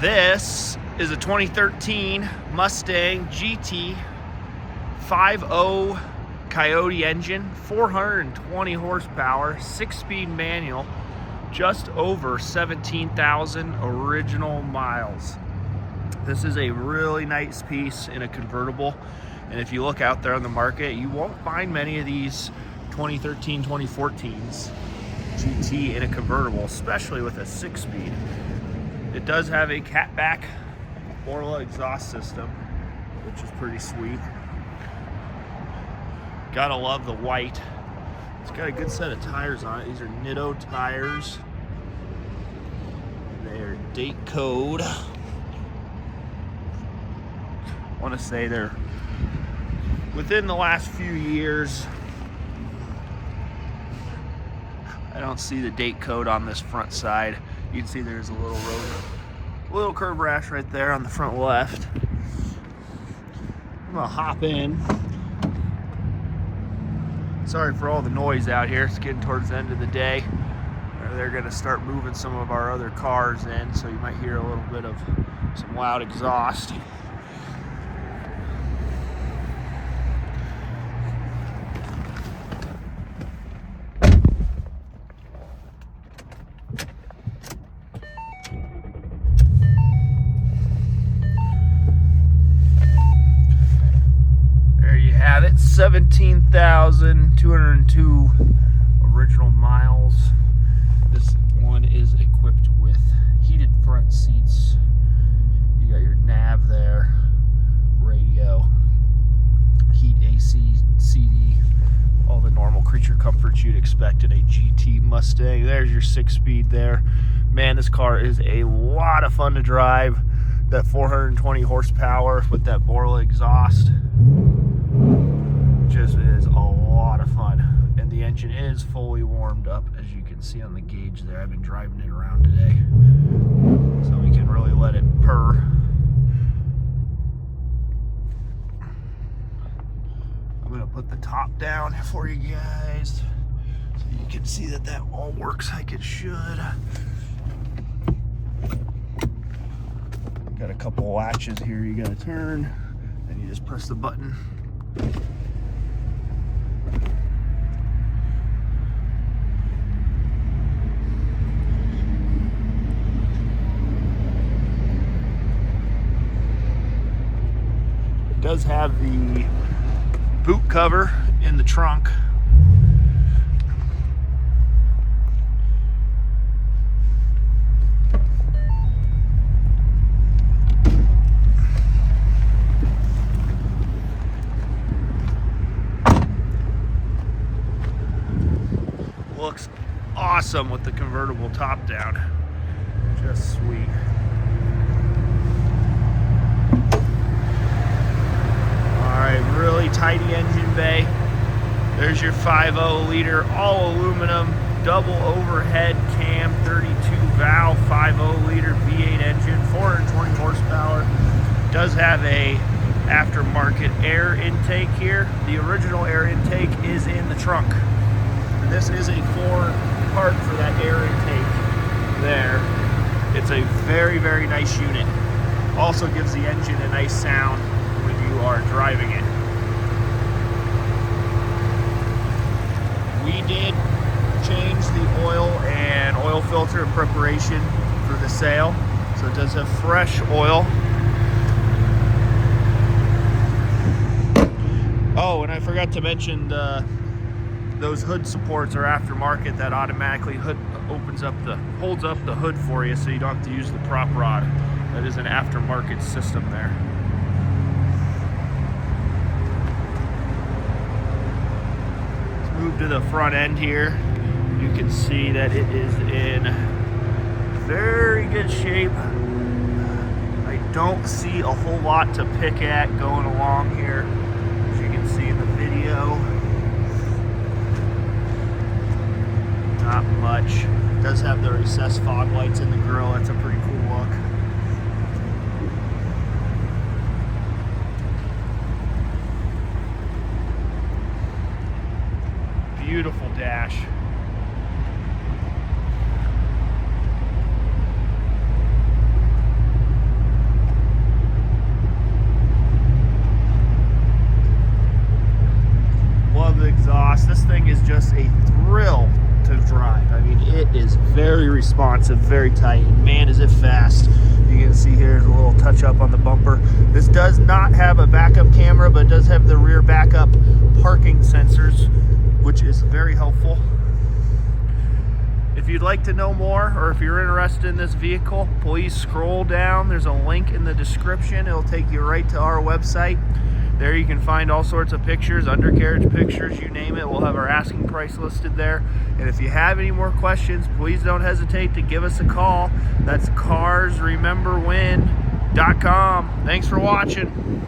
This is a 2013 Mustang GT 5.0 Coyote engine, 420 horsepower, 6-speed manual, just over 17,000 original miles. This is a really nice piece in a convertible, and if you look out there on the market, you won't find many of these 2013, 2014s GT in a convertible, especially with a 6-speed. It does have a catback Orla exhaust system, which is pretty sweet. Gotta love the white. It's got a good set of tires on it. These are Nitto tires. They're date code. I want to say they're within the last few years. I don't see the date code on this front side. You can see there's a little curb rash right there on the front left. I'm gonna hop in. Sorry for all the noise out here. It's getting towards the end of the day. They're gonna start moving some of our other cars in, so you might hear a little bit of some loud exhaust. Have it, 17,202 original miles. This one is equipped with heated front seats. You got your nav there, radio, heat, AC, CD, all the normal creature comforts you'd expect in a GT Mustang. There's your 6-speed there. Man, this car is a lot of fun to drive. That 420 horsepower with that Orla exhaust just is a lot of fun, and the engine is fully warmed up, as you can see on the gauge there. I've been driving it around today, so we can really let it purr. I'm gonna put the top down for you guys so you can see that that all works like it should. Got a couple latches here you gotta turn, and you just press the button. It does have the boot cover in the trunk. Looks awesome with the convertible top down. Just sweet. Alright, really tidy engine bay. There's your 5.0 liter, all aluminum, double overhead cam, 32 valve, 5.0 liter V8 engine, 420 horsepower. Does have a aftermarket air intake here. The original air intake is in the trunk. This is a Ford part for that air intake there. It's a very, very nice unit. Also gives the engine a nice sound when you are driving it. We did change the oil and oil filter in preparation for the sale. So it does have fresh oil. Oh, and I forgot to mention those hood supports are aftermarket. That automatically holds up the hood for you, so you don't have to use the prop rod. That is an aftermarket system there. Let's move to the front end here. You can see that it is in very good shape. I don't see a whole lot to pick at going along here, as you can see in the video. Not much. It does have the recessed fog lights in the grille. That's a pretty cool look. Beautiful dash. just a thrill to drive. I mean, it is very responsive, very tight, and man, is it fast. You can see here's a little touch up on the bumper. This does not have a backup camera, but does have the rear backup parking sensors, which is very helpful. If you'd like to know more, or if you're interested in this vehicle, please scroll down. There's a link in the description. It'll take you right to our website. There you can find all sorts of pictures, undercarriage pictures, you name it. We'll have our asking price listed there. And if you have any more questions, please don't hesitate to give us a call. That's carsrememberwhen.com. Thanks for watching.